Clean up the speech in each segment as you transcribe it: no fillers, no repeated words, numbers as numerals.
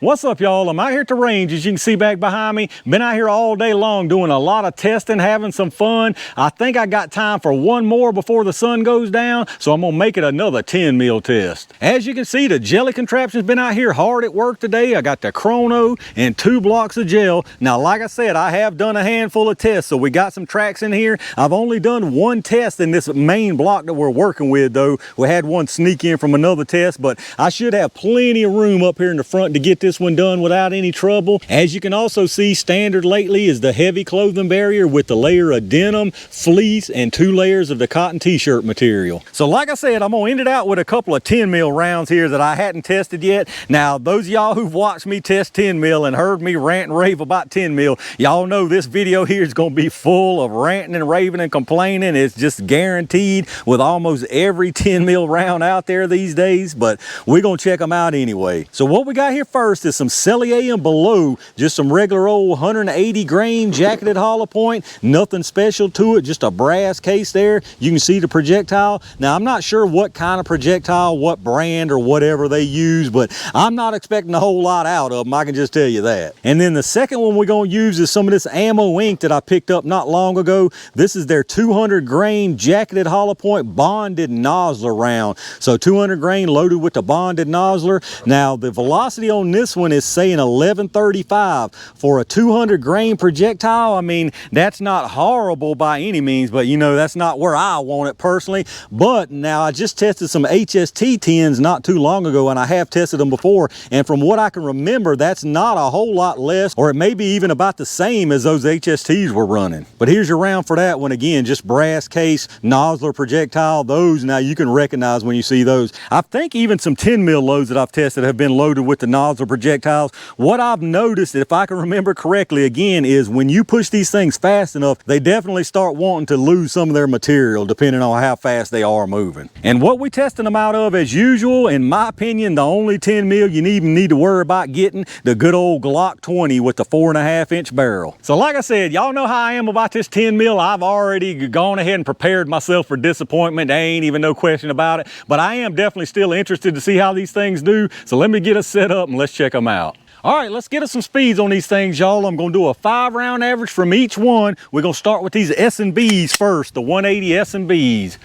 What's up, y'all? I'm out here at the range, as you can see back behind me. Been out here all day long doing a lot of testing, having some fun. I think I got time for one more before the sun goes down, so I'm gonna make it another 10 mil test. As you can see, the jelly contraption's been out here hard at work today. I got the chrono and 2 blocks of gel. Now, like I said, I have done a handful of tests, so we got some tracks in here. I've only done one test in this main block that we're working with, though. We had one sneak in from another test, but I should have plenty of room up here in the front to get this one done without any trouble. As you can also see, standard lately is the heavy clothing barrier with the layer of denim, fleece, and 2 layers of the cotton t-shirt material. So like I said, I'm gonna end it out with a couple of 10 mil rounds here that I hadn't tested yet. Now, those of y'all who've watched me test 10 mil and heard me rant and rave about 10 mil, y'all know this video here is gonna be full of ranting and raving and complaining. It's just guaranteed with almost every 10 mil round out there these days, but we're gonna check them out anyway. So what we got here first is some Sellier and Bellot, just some regular old 180 grain jacketed hollow point, nothing special to it, just a brass case there. You can see the projectile. Now, I'm not sure what kind of projectile, what brand or whatever they use, but I'm not expecting a whole lot out of them, I can just tell you that. And then the second one we're gonna use is some of this ammo ink that I picked up not long ago. This is their 200 grain jacketed hollow point bonded Nosler round. So 200 grain loaded with the bonded Nosler. Now, the velocity on this one is saying 1135 for a 200 grain projectile. I mean, that's not horrible by any means, but you know, that's not where I want it personally. But now I just tested some HST 10s not too long ago, and I have tested them before, and from what I can remember, that's not a whole lot less, or it may be even about the same as those HSTs were running. But here's your round for that one. Again, just brass case, Nosler projectile. Those now you can recognize when you see those. I think even some 10 mil loads that I've tested have been loaded with the Nosler projectiles. What I've noticed, if I can remember correctly again, is when you push these things fast enough, they definitely start wanting to lose some of their material depending on how fast they are moving. And what we testing them out of, as usual, in my opinion, the only 10 mil you even need to worry about getting, the good old Glock 20 with the 4.5 inch barrel. So like I said, y'all know how I am about this 10 mil. I've already gone ahead and prepared myself for disappointment. There ain't even no question about it, but I am definitely still interested to see how these things do. So let me get us set up and let's check them out. All right, let's get us some speeds on these things, y'all. I'm gonna do a 5-round average from each one. We're gonna start with these S&Bs first, the 180 S&Bs.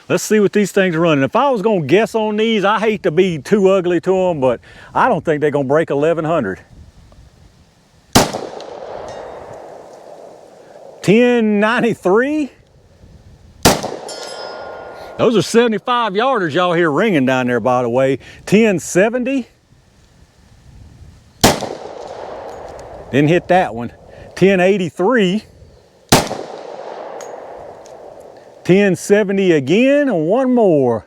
Let's see what these things are running. If I was gonna guess on these, I hate to be too ugly to them, but I don't think they're gonna break 1100. 1093. Those are 75 yarders y'all hear ringing down there, by the way. 1070. Didn't hit that one. 1083. 1070 again, and one more.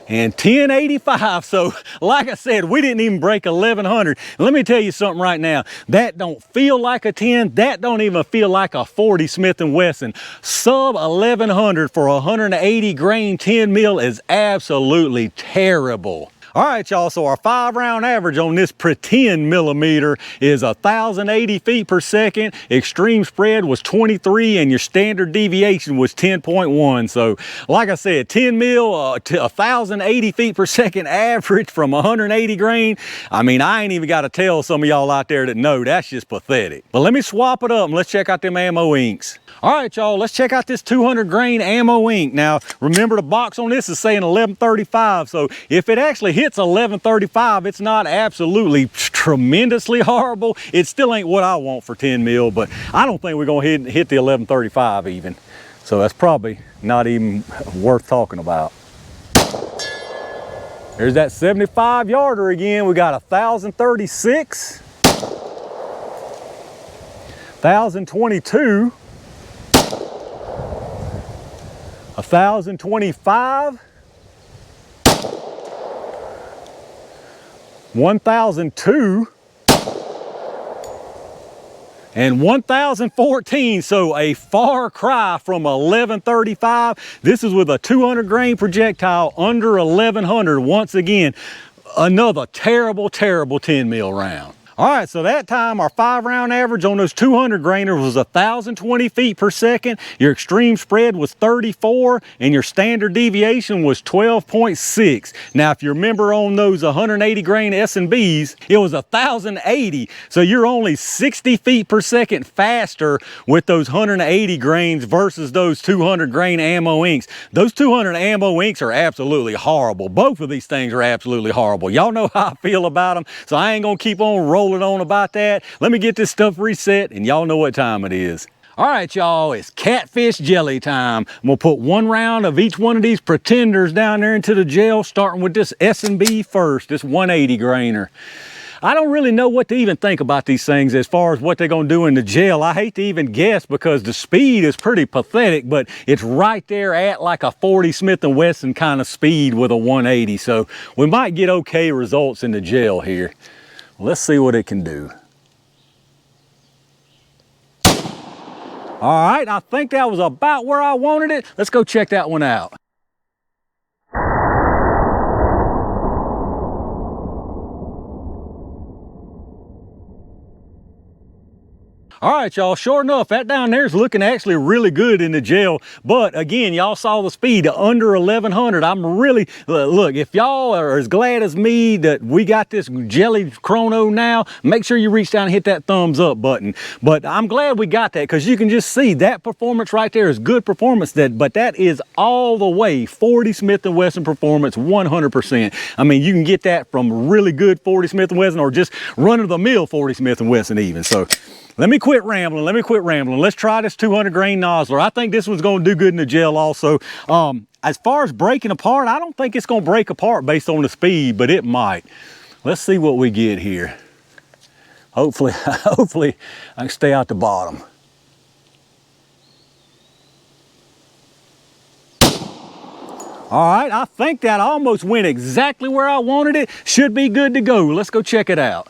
And 1085. So like I said, we didn't even break 1100. Let me tell you something right now. That don't feel like a 10. That don't even feel like a 40 Smith & Wesson. Sub 1100 for 180 grain 10 mil is absolutely terrible. All right, y'all, so our 5-round average on this PreTENd millimeter is 1,080 feet per second. Extreme spread was 23, and your standard deviation was 10.1. So, like I said, 10 mil to 1,080 feet per second average from 180 grain. I mean, I ain't even got to tell some of y'all out there that know, that's just pathetic. But let me swap it up and let's check out them ammo inks. All right, y'all, let's check out this 200 grain ammo ink. Now, remember the box on this is saying 1135, so if it actually hits 1135, it's not absolutely tremendously horrible. It still ain't what I want for 10 mil, but I don't think we're gonna hit the 1135 even. So that's probably not even worth talking about. There's that 75 yarder again. We got 1,036, 1,022, 1,025, 1,002, and 1,014. So a far cry from 1135. This is with a 200 grain projectile under 1100. Once again, another terrible 10 mil round. All right, so that time our 5-round average on those 200 grainers was 1,020 feet per second. Your extreme spread was 34 and your standard deviation was 12.6. Now, if you remember on those 180 grain S&Bs, it was 1,080. So you're only 60 feet per second faster with those 180 grains versus those 200 grain ammo inks. Those 200 ammo inks are absolutely horrible. Both of these things are absolutely horrible. Y'all know how I feel about them, so I ain't gonna keep on rolling on about that. Let me get this stuff reset and y'all know what time it is. All right, y'all, it's catfish jelly time. I'm gonna put 1 round of each one of these Pretenders down there into the gel, starting with this S&B first, this 180 grainer. I don't really know what to even think about these things as far as what they're gonna do in the gel. I hate to even guess because the speed is pretty pathetic, but it's right there at like a 40 Smith & Wesson kind of speed with a 180. So we might get okay results in the gel here. Let's see what it can do. All right, I think that was about where I wanted it. Let's go check that one out. All right, y'all, sure enough, that down there is looking actually really good in the gel. But again, y'all saw the speed under 1100. I'm really, look, if y'all are as glad as me that we got this jelly chrono now, make sure you reach down and hit that thumbs up button. But I'm glad we got that because you can just see that performance right there is good performance. But that is all the way 40 Smith & Wesson performance, 100%. I mean, you can get that from really good 40 Smith & Wesson or just run-of-the-mill 40 Smith & Wesson even. So let me quit rambling. Let's try this 200 grain Nosler. I think this one's going to do good in the gel also. As far as breaking apart, I don't think it's going to break apart based on the speed, but it might. Let's see what we get here. Hopefully I can stay out the bottom. All right, I think that almost went exactly where I wanted it. Should be good to go. Let's go check it out.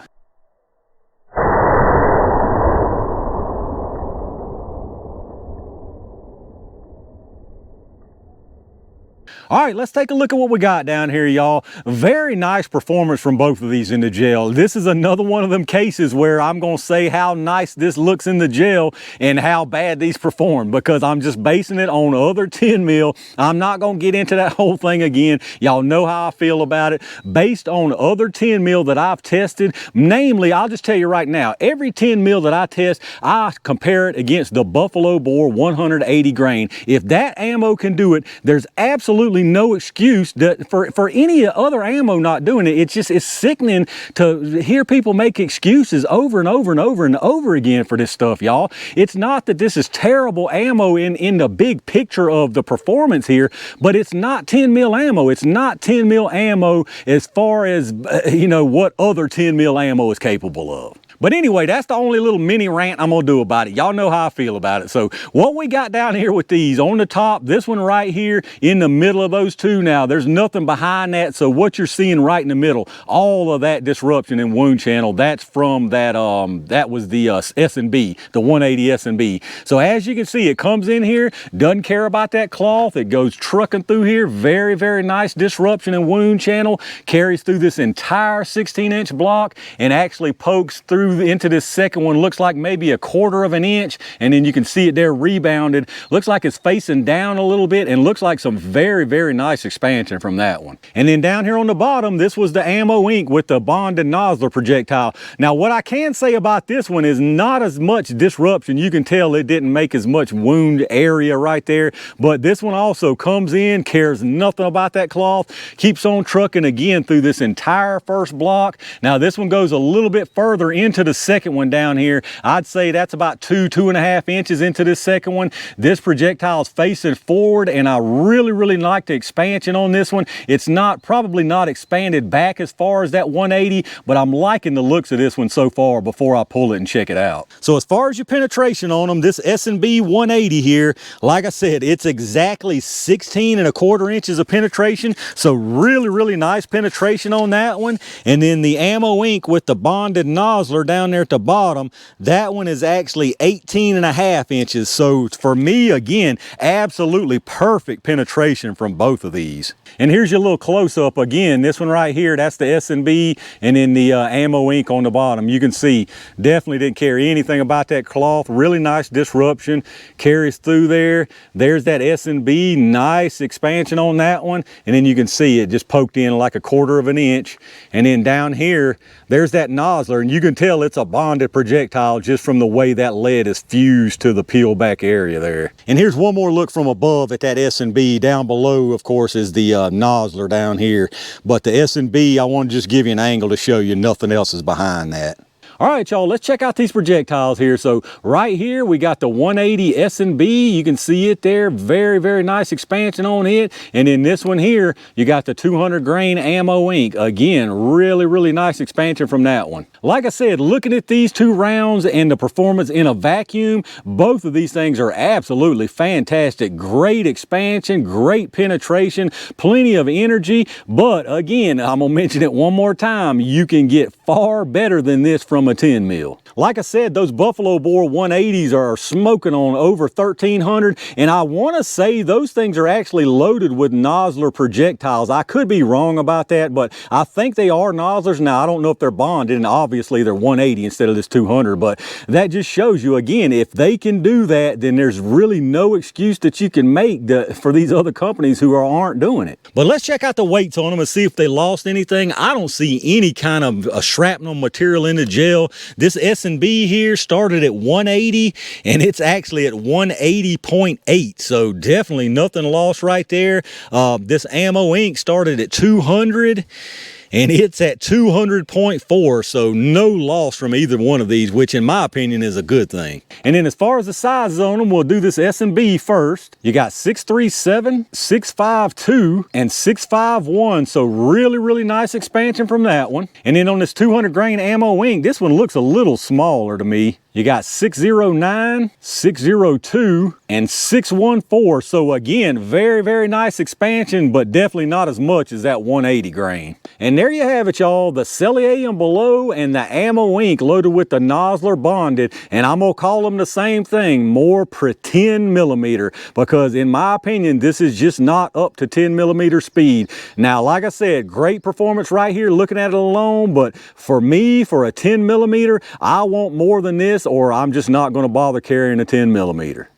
All right, let's take a look at what we got down here, y'all. Very nice performance from both of these in the gel. This is another one of them cases where I'm gonna say how nice this looks in the gel and how bad these perform because I'm just basing it on other 10 mil. I'm not gonna get into that whole thing again. Y'all know how I feel about it. Based on other 10 mil that I've tested, namely, I'll just tell you right now, every 10 mil that I test, I compare it against the Buffalo Bore 180 grain. If that ammo can do it, there's absolutely no excuse that for any other ammo not doing it. It's sickening to hear people make excuses over and over and over and over again for this stuff, y'all. It's not that this is terrible ammo in the big picture of the performance here, but it's not 10 mil ammo. It's not 10 mil ammo as far as, you know, what other 10 mil ammo is capable of. But anyway, that's the only little mini rant I'm gonna do about it. Y'all know how I feel about it. So what we got down here with these, on the top, this one right here in the middle of those two now, there's nothing behind that. So what you're seeing right in the middle, all of that disruption in wound channel, that's from that, that was the S&B, the 180 S&B. So as you can see, it comes in here, doesn't care about that cloth. It goes trucking through here. Very, very nice disruption in wound channel. Carries through this entire 16-inch block and actually pokes through into this second one. Looks like maybe 1/4 of an inch, and then you can see it there rebounded. Looks like it's facing down a little bit and looks like some very, very nice expansion from that one. And then down here on the bottom, this was the ammo ink with the bonded Nosler projectile. Now what I can say about this one is not as much disruption. You can tell it didn't make as much wound area right there, but this one also comes in, cares nothing about that cloth, keeps on trucking again through this entire first block. Now this one goes a little bit further into the second one down here. I'd say that's about 2.5 inches into this second one. This projectile is facing forward, and I really, really like the expansion on this one. It's probably not expanded back as far as that 180, but I'm liking the looks of this one so far before I pull it and check it out. So as far as your penetration on them, this S&B 180 here, like I said, it's exactly 16.25 inches of penetration. So really, really nice penetration on that one. And then the ammo ink with the bonded Nosler down there at the bottom, that one is actually 18.5 inches. So for me, again, absolutely perfect penetration from both of these. And here's your little close-up again. This one right here, that's the S&B, and then the ammo ink on the bottom. You can see definitely didn't care anything about that cloth. Really nice disruption, carries through there. There's that S&B, nice expansion on that one. And then you can see it just poked in like a 1/4 of an inch. And then down here, there's that Nosler, and you can tell it's a bonded projectile just from the way that lead is fused to the peel back area there. And here's one more look from above at that S&B. Down below, of course, is the Nosler down here. But the S&B, I want to just give you an angle to show you nothing else is behind that. All right, y'all, let's check out these projectiles here. So right here, we got the 180 S&B. You can see it there. Very, very nice expansion on it. And in this one here, you got the 200 grain ammo ink. Again, really, really nice expansion from that one. Like I said, looking at these two rounds and the performance in a vacuum, both of these things are absolutely fantastic. Great expansion, great penetration, plenty of energy. But again, I'm gonna mention it one more time, you can get far better than this from a 10 mil. Like I said, those Buffalo Bore 180s are smoking on over 1,300, and I want to say those things are actually loaded with Nosler projectiles. I could be wrong about that, but I think they are Noslers. Now, I don't know if they're bonded, and obviously they're 180 instead of this 200, but that just shows you, again, if they can do that, then there's really no excuse that you can make for these other companies who aren't doing it. But let's check out the weights on them and see if they lost anything. I don't see any kind of shrapnel material in the gel. This S&B here started at 180, and it's actually at 180.8, so definitely nothing lost right there. This ammo ink started at 200, and it's at 200.4, so no loss from either one of these, which in my opinion is a good thing. And then as far as the sizes on them, we'll do this S&B first. You got 637, 652, and 651, so really, really nice expansion from that one. And then on this 200 grain ammo ink, this one looks a little smaller to me. You got 609, 602, and 614. So again, very, very nice expansion, but definitely not as much as that 180 grain. And there you have it, y'all. The Sellier and Bellot and the ammo ink loaded with the Nosler bonded. And I'm gonna call them the same thing, more PreTENd millimeter, because in my opinion, this is just not up to 10 millimeter speed. Now, like I said, great performance right here looking at it alone, but for me, for a 10 millimeter, I want more than this, or I'm just not going to bother carrying a 10 millimeter.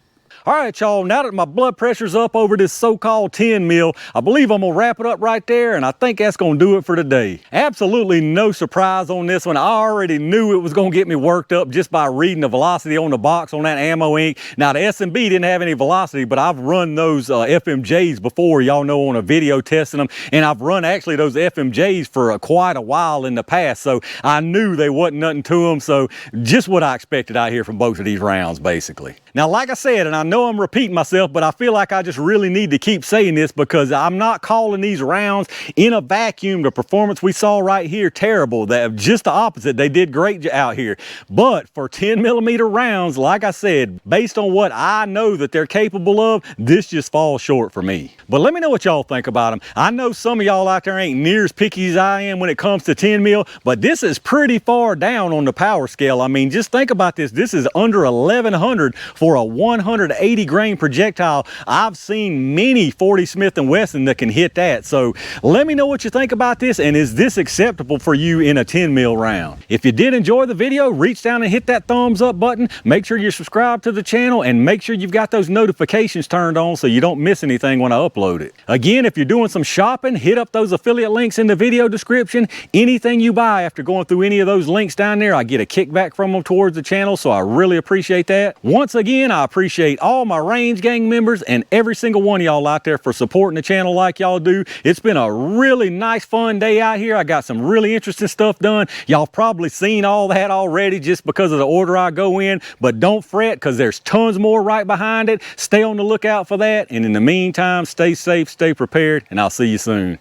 All right, y'all, now that my blood pressure's up over this so-called 10 mil, I believe I'm gonna wrap it up right there, and I think that's gonna do it for today. Absolutely no surprise on this one. I already knew it was gonna get me worked up just by reading the velocity on the box on that ammo ink. Now, the S&B didn't have any velocity, but I've run those FMJs before, y'all know, on a video testing them, and I've run actually those FMJs for quite a while in the past, so I knew they wasn't nothing to them, so just what I expected out here from both of these rounds, basically. Now, like I said, and I know I'm repeating myself, but I feel like I just really need to keep saying this because I'm not calling these rounds in a vacuum. The performance we saw right here, terrible. Just the opposite. They did great out here. But for 10 millimeter rounds, like I said, based on what I know that they're capable of, this just falls short for me. But let me know what y'all think about them. I know some of y'all out there ain't near as picky as I am when it comes to 10 mil, but this is pretty far down on the power scale. I mean, just think about this. This is under 1100 for a 180 grain projectile. I've seen many 40 Smith & Wesson that can hit that. So let me know what you think about this, and is this acceptable for you in a 10 mil round? If you did enjoy the video, reach down and hit that thumbs up button. Make sure you're subscribed to the channel, and make sure you've got those notifications turned on so you don't miss anything when I upload it. Again, if you're doing some shopping, hit up those affiliate links in the video description. Anything you buy after going through any of those links down there, I get a kickback from them towards the channel, so I really appreciate that. Once again, I appreciate all my Range Gang members and every single one of y'all out there for supporting the channel like y'all do. It's been a really nice, fun day out here. I got some really interesting stuff done. Y'all probably seen all that already just because of the order I go in, but don't fret because there's tons more right behind it. Stay on the lookout for that. And in the meantime, stay safe, stay prepared, and I'll see you soon.